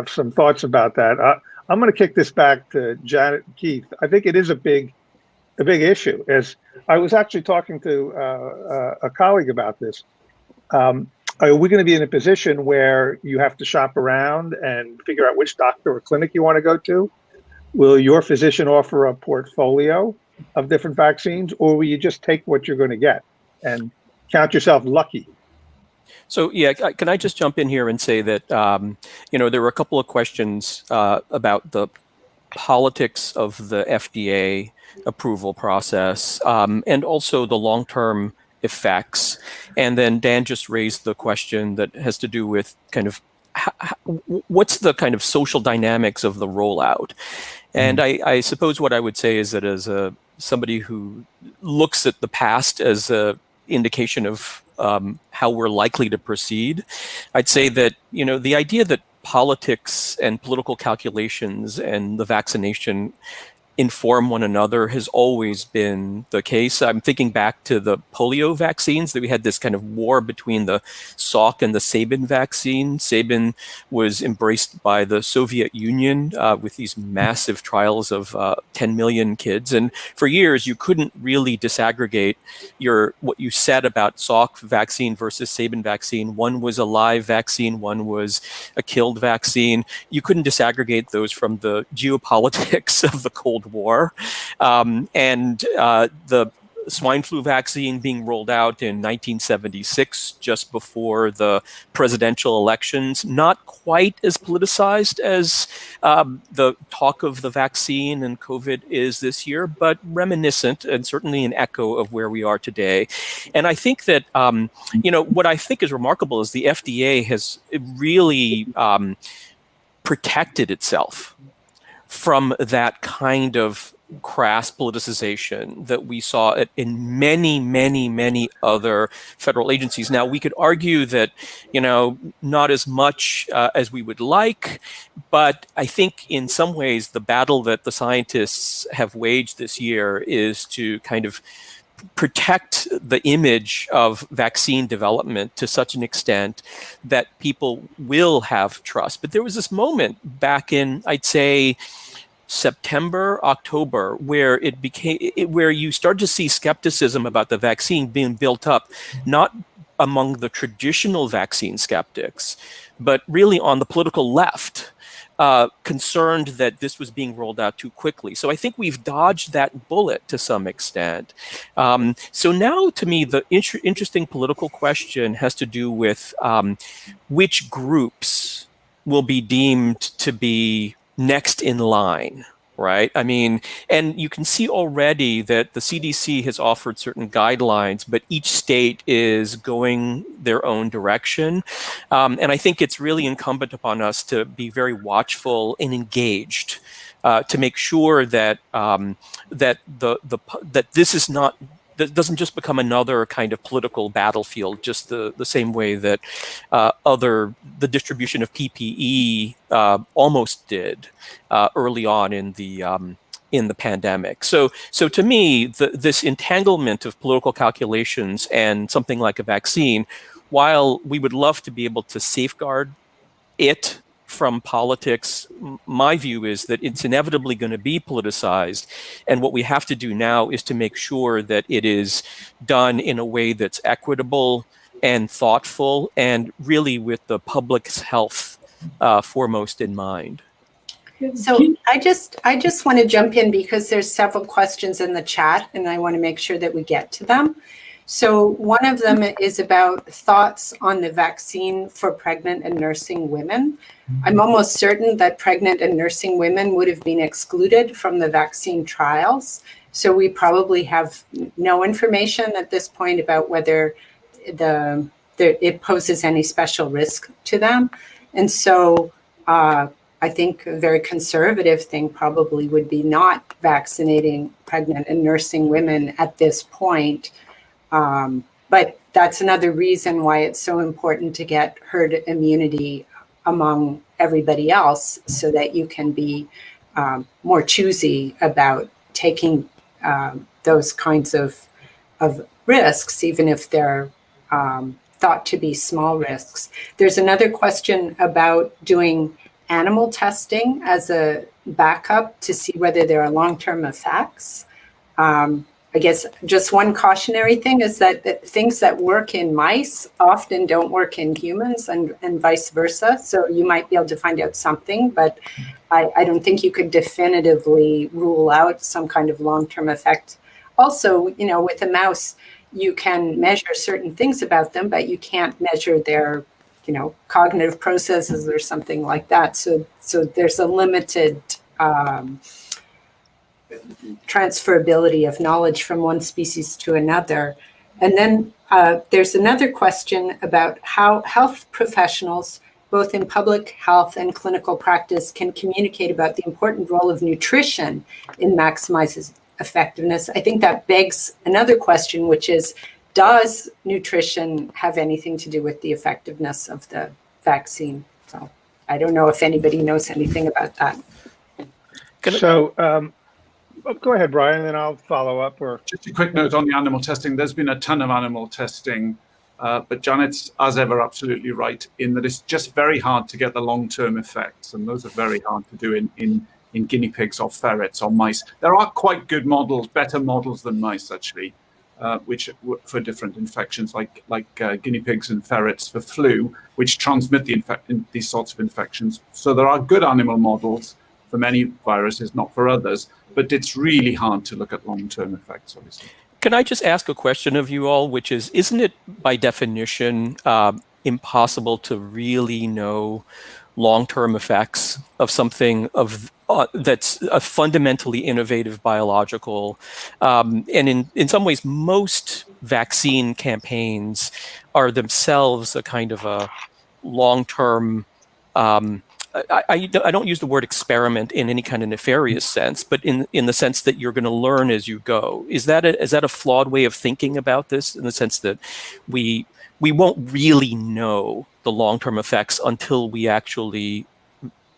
some thoughts about that. I'm going to kick this back to Janet and Keith. I think it is a big issue. As I was actually talking to a colleague about this. Are we going to be in a position where you have to shop around and figure out which doctor or clinic you want to go to? Will your physician offer a portfolio of different vaccines, or will you just take what you're going to get and count yourself lucky? So yeah, can I just jump in here and say that there were a couple of questions about the politics of the FDA approval process and also the long-term effects. And then Dan just raised the question that has to do with kind of what's the kind of social dynamics of the rollout. And I suppose what I would say is that as somebody who looks at the past as a indication of how we're likely to proceed, I'd say that, the idea that politics and political calculations and the vaccination inform one another has always been the case. I'm thinking back to the polio vaccines, that we had this kind of war between the Salk and the Sabin vaccine. Sabin was embraced by the Soviet Union with these massive trials of 10 million kids. And for years, you couldn't really disaggregate what you said about Salk vaccine versus Sabin vaccine. One was a live vaccine, one was a killed vaccine. You couldn't disaggregate those from the geopolitics of the Cold War. And the swine flu vaccine being rolled out in 1976, just before the presidential elections, not quite as politicized as the talk of the vaccine and COVID is this year, but reminiscent and certainly an echo of where we are today. And I think that, what I think is remarkable is the FDA has really protected itself from that kind of crass politicization that we saw in many, many, many other federal agencies. Now, we could argue that, not as much as we would like, but I think in some ways the battle that the scientists have waged this year is to kind of protect the image of vaccine development to such an extent that people will have trust. But there was this moment back in, I'd say, September, October, where where you start to see skepticism about the vaccine being built up, not among the traditional vaccine skeptics, but really on the political left, concerned that this was being rolled out too quickly. So I think we've dodged that bullet to some extent. So now, to me, the interesting political question has to do with which groups will be deemed to be next in line, right? I mean, and you can see already that the CDC has offered certain guidelines, but each state is going their own direction. And I think it's really incumbent upon us to be very watchful and engaged to make sure that that this is not, that doesn't just become another kind of political battlefield, just the same way that the distribution of PPE almost did early on in the pandemic. So to me, this entanglement of political calculations and something like a vaccine, while we would love to be able to safeguard it from politics, my view is that it's inevitably going to be politicized. And what we have to do now is to make sure that it is done in a way that's equitable and thoughtful and really with the public's health foremost in mind. So I just want to jump in because there's several questions in the chat and I want to make sure that we get to them. So one of them is about thoughts on the vaccine for pregnant and nursing women. I'm almost certain that pregnant and nursing women would have been excluded from the vaccine trials. So we probably have no information at this point about whether it poses any special risk to them. And so I think a very conservative thing probably would be not vaccinating pregnant and nursing women at this point. But that's another reason why it's so important to get herd immunity among everybody else so that you can be more choosy about taking those kinds of risks, even if they're thought to be small risks. There's another question about doing animal testing as a backup to see whether there are long-term effects. I guess just one cautionary thing is that things that work in mice often don't work in humans and vice versa. So you might be able to find out something, but I don't think you could definitively rule out some kind of long-term effect. Also, you know, with a mouse, you can measure certain things about them, but you can't measure their, you know, cognitive processes or something like that. So there's a limited transferability of knowledge from one species to another. And then there's another question about how health professionals, both in public health and clinical practice, can communicate about the important role of nutrition in maximizing effectiveness. I think that begs another question, which is, does nutrition have anything to do with the effectiveness of the vaccine? So I don't know if anybody knows anything about that. So go ahead, Brian, and then I'll follow up. Or just a quick note on the animal testing. There's been a ton of animal testing, but Janet's, as ever, absolutely right in that it's just very hard to get the long-term effects, and those are very hard to do in guinea pigs or ferrets or mice. There are quite good models, better models than mice actually, which for different infections like guinea pigs and ferrets for flu, which transmit these sorts of infections. So there are good animal models for many viruses, not for others, but it's really hard to look at long-term effects, obviously. Can I just ask a question of you all, which is, isn't it by definition impossible to really know long-term effects of something that's a fundamentally innovative biological, and in some ways, most vaccine campaigns are themselves a kind of a long-term, I don't use the word experiment in any kind of nefarious sense, but in the sense that you're going to learn as you go. Is that a flawed way of thinking about this, in the sense that we won't really know the long-term effects until we actually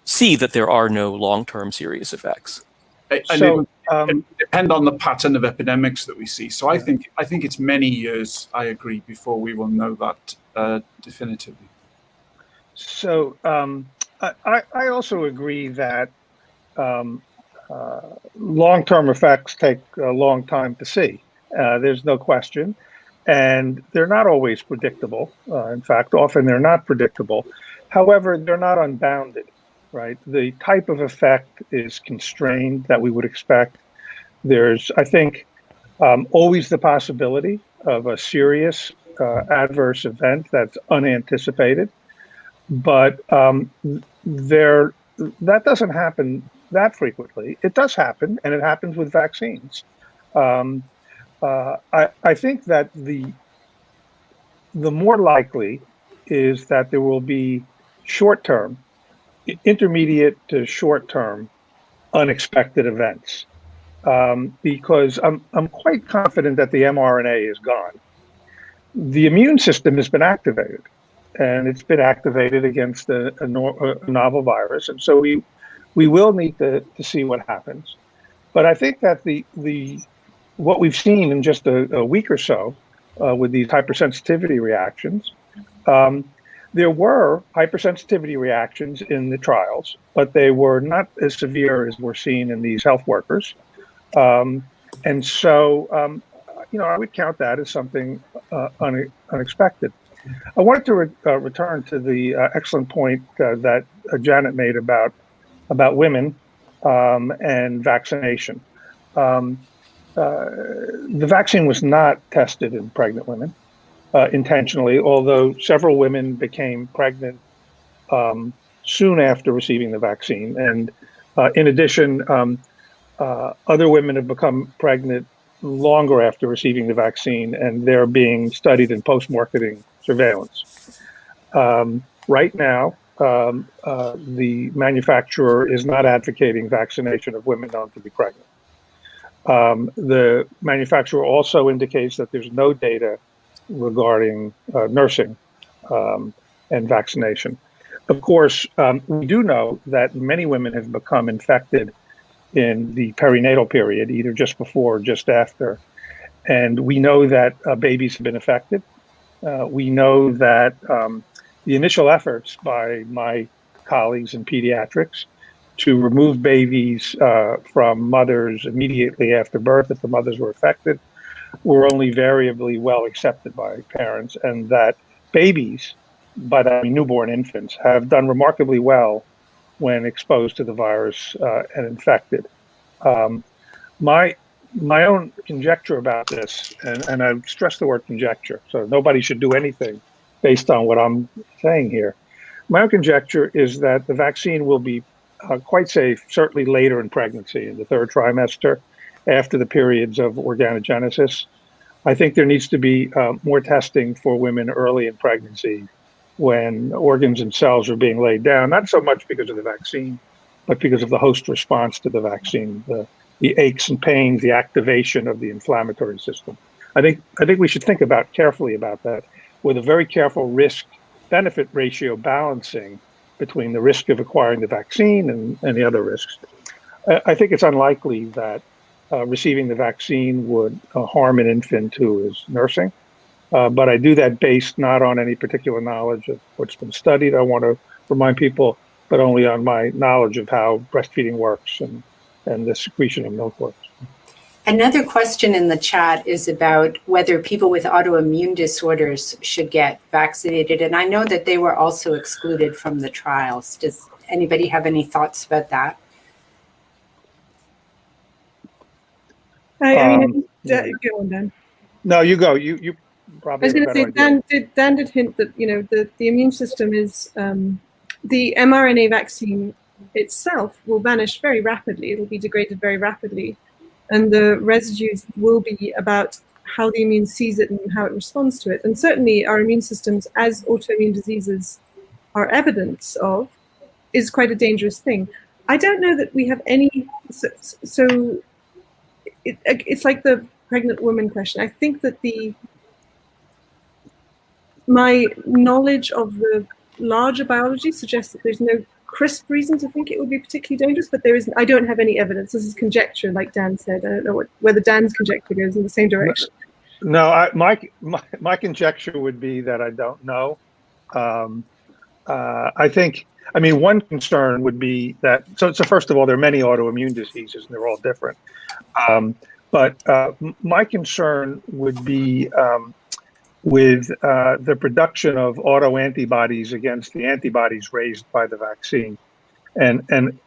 see that there are no long-term serious effects? It depend on the pattern of epidemics that we see. So I think it's many years, I agree, before we will know that definitively. So I also agree that long-term effects take a long time to see. There's no question. And they're not always predictable. In fact, often they're not predictable. However, they're not unbounded, right? The type of effect is constrained that we would expect. There's, I think, always the possibility of a serious adverse event that's unanticipated. But that doesn't happen that frequently. It does happen, and it happens with vaccines. I think that the more likely is that there will be short-term, intermediate to short-term unexpected events, because I'm quite confident that the mRNA is gone. The immune system has been activated, and it's been activated against a novel virus, and so we will need to see what happens. But I think that what we've seen in just a week or so with these hypersensitivity reactions, there were hypersensitivity reactions in the trials, but they were not as severe as we're seeing in these health workers. And so, I would count that as something unexpected. I wanted to return to the excellent point that Janet made about women and vaccination. The vaccine was not tested in pregnant women intentionally, although several women became pregnant soon after receiving the vaccine. And in addition, other women have become pregnant longer after receiving the vaccine, and they're being studied in post-marketing surveillance. Right now, the manufacturer is not advocating vaccination of women known to be pregnant. The manufacturer also indicates that there's no data regarding nursing and vaccination. Of course, we do know that many women have become infected in the perinatal period, either just before or just after. And we know that babies have been affected. We know that the initial efforts by my colleagues in pediatrics to remove babies from mothers immediately after birth, if the mothers were affected, were only variably well accepted by parents, and that babies, by that I mean newborn infants, have done remarkably well when exposed to the virus and infected. My own conjecture about this, and I stress the word conjecture, so nobody should do anything based on what I'm saying here. My own conjecture is that the vaccine will be quite safe, certainly later in pregnancy, in the third trimester, after the periods of organogenesis. I think there needs to be more testing for women early in pregnancy when organs and cells are being laid down, not so much because of the vaccine, but because of the host response to the vaccine, the aches and pains, the activation of the inflammatory system. I think we should think carefully about that with a very careful risk-benefit ratio balancing between the risk of acquiring the vaccine and the other risks. I think it's unlikely that receiving the vaccine would harm an infant who is nursing, but I do that based not on any particular knowledge of what's been studied. I want to remind people, but only on my knowledge of how breastfeeding works and the secretion of milk works. Another question in the chat is about whether people with autoimmune disorders should get vaccinated. And I know that they were also excluded from the trials. Does anybody have any thoughts about that? Go on, Dan. No, you go. You probably. I was going to say, Dan did hint that the immune system is the mRNA vaccine itself will vanish very rapidly. It will be degraded very rapidly, and the residues will be about how the immune sees it and how it responds to it. And certainly, our immune systems, as autoimmune diseases are evidence of, is quite a dangerous thing. I don't know that we have any. So it's like the pregnant woman question. I think that my knowledge of the larger biology suggests that there's no crisp reason to think it would be particularly dangerous, but I don't have any evidence. This is conjecture, like Dan said. I don't know whether Dan's conjecture goes in the same direction. No, my conjecture would be that I don't know. I mean, one concern would be that, so first of all, there are many autoimmune diseases and they're all different. But my concern would be with the production of autoantibodies against the antibodies raised by the vaccine. And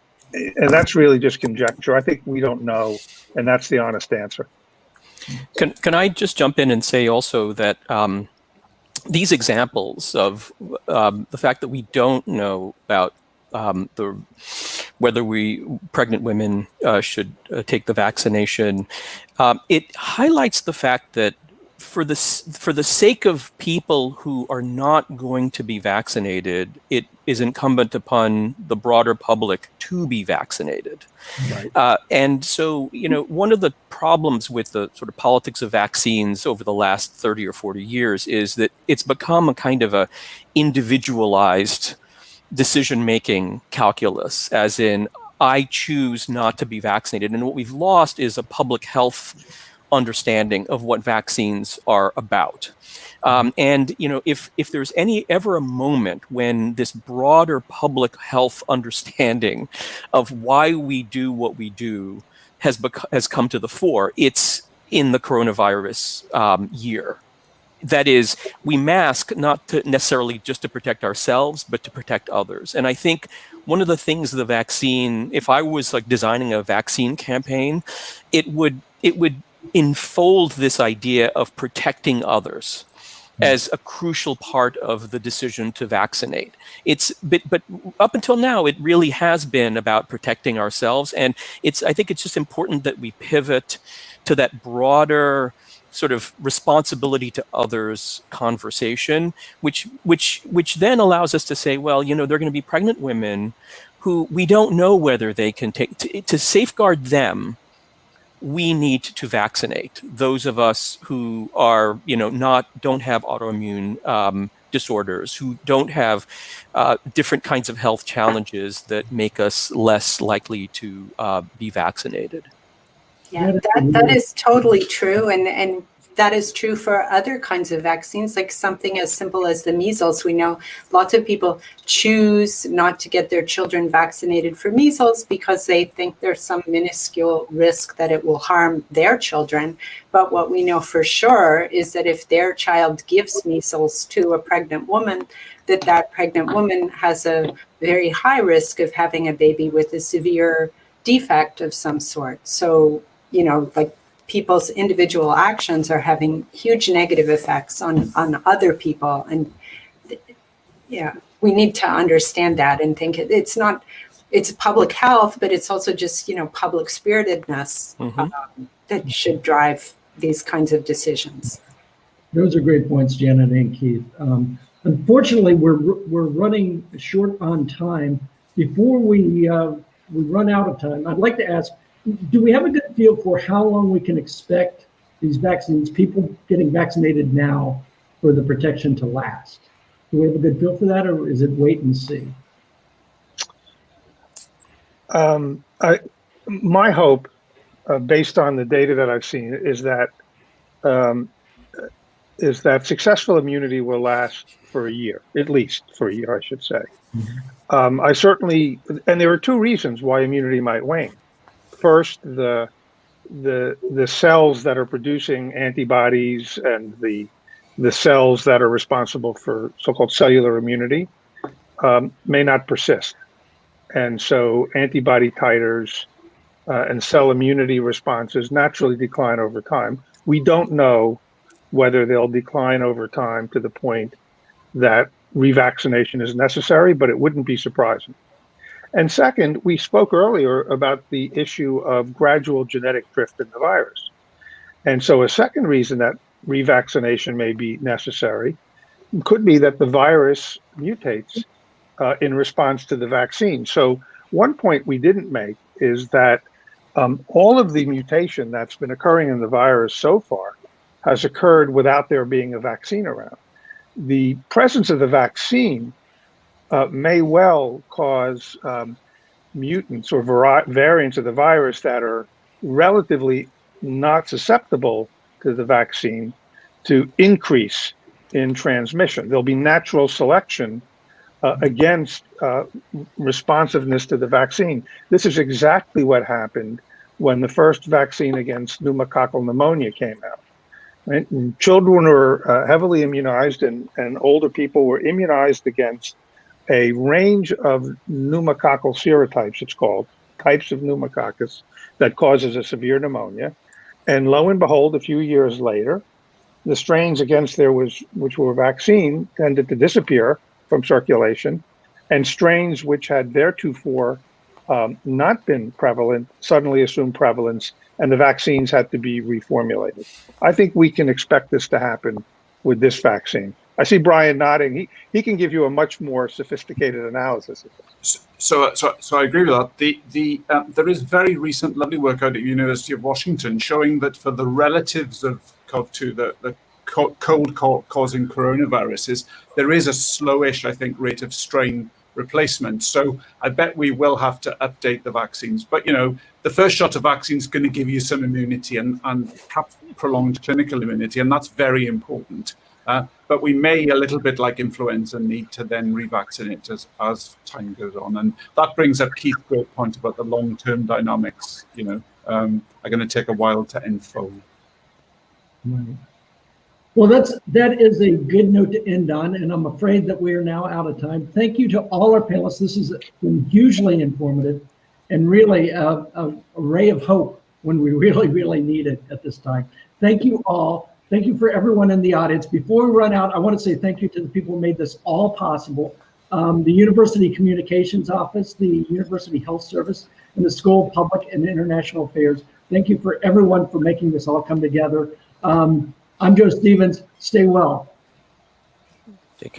that's really just conjecture. I think we don't know, and that's the honest answer. Can I just jump in and say also that these examples of the fact that we don't know about whether pregnant women should take the vaccination, it highlights the fact that for the sake of people who are not going to be vaccinated, it is incumbent upon the broader public to be vaccinated. Right. And so, one of the problems with the sort of politics of vaccines over the last 30 or 40 years is that it's become a kind of a individualized decision-making calculus, as in, I choose not to be vaccinated. And what we've lost is a public health understanding of what vaccines are about. And if there's ever a moment when this broader public health understanding of why we do what we do has come to the fore, it's in the coronavirus year. That is, we mask not to necessarily just to protect ourselves, but to protect others. And I think one of the things the vaccine, if I was like designing a vaccine campaign, it would enfold this idea of protecting others as a crucial part of the decision to vaccinate. But up until now, it really has been about protecting ourselves. And I think it's just important that we pivot to that broader sort of responsibility to others conversation, which then allows us to say, well, there are going to be pregnant women who we don't know whether they can take, to safeguard them, we need to vaccinate those of us who are, don't have autoimmune disorders, who don't have different kinds of health challenges that make us less likely to be vaccinated. Yeah, that is totally true. And that is true for other kinds of vaccines, like something as simple as the measles. We know lots of people choose not to get their children vaccinated for measles because they think there's some minuscule risk that it will harm their children. But what we know for sure is that if their child gives measles to a pregnant woman, that pregnant woman has a very high risk of having a baby with a severe defect of some sort. So, like people's individual actions are having huge negative effects on other people. And yeah, we need to understand that and think it's public health, but it's also just, public spiritedness that should drive these kinds of decisions. Those are great points, Janet and Keith. Unfortunately, we're running short on time. Before we run out of time, I'd like to ask, do we have a good feel for how long we can expect these vaccines, people getting vaccinated now, for the protection to last? Do we have a good feel for that, or is it wait and see? My hope, based on the data that I've seen, is that successful immunity will last for a year, at least for a year, I should say. I certainly, and there are two reasons why immunity might wane. First, the cells that are producing antibodies and the cells that are responsible for so-called cellular immunity may not persist. And so antibody titers and cell immunity responses naturally decline over time. We don't know whether they'll decline over time to the point that revaccination is necessary, but it wouldn't be surprising. And second, we spoke earlier about the issue of gradual genetic drift in the virus. And so a second reason that revaccination may be necessary could be that the virus mutates in response to the vaccine. So one point we didn't make is that all of the mutation that's been occurring in the virus so far has occurred without there being a vaccine around. The presence of the vaccine may well cause mutants or variants of the virus that are relatively not susceptible to the vaccine to increase in transmission. There'll be natural selection against responsiveness to the vaccine. This is exactly what happened when the first vaccine against pneumococcal pneumonia came out. Right? And children were heavily immunized, and older people were immunized against a range of pneumococcal serotypes, it's called, types of pneumococcus that causes a severe pneumonia. And lo and behold, a few years later, the strains against which were vaccine tended to disappear from circulation, and strains which had theretofore not been prevalent suddenly assumed prevalence, and the vaccines had to be reformulated. I think we can expect this to happen with this vaccine. I see Bryan nodding. He can give you a much more sophisticated analysis of this. So I agree with that. There is very recent lovely work out at University of Washington showing that for the relatives of COV2, the cold causing coronaviruses, there is a slowish, I think, rate of strain replacement. So I bet we will have to update the vaccines. But, you know, the first shot of vaccine is going to give you some immunity and perhaps prolonged clinical immunity, and that's very important. But we may, a little bit like influenza, need to then revaccinate as time goes on. And that brings up Keith's great point about the long-term dynamics, you know, are going to take a while to unfold. Right. Well, that is a good note to end on, and I'm afraid that we are now out of time. Thank you to all our panelists. This has been hugely informative and really a ray of hope when we really, really need it at this time. Thank you all. Thank you for everyone in the audience. Before we run out, I want to say thank you to the people who made this all possible. The University Communications Office, the University Health Service, and the School of Public and International Affairs. Thank you for everyone for making this all come together. I'm Joe Stevens. Stay well. Take care.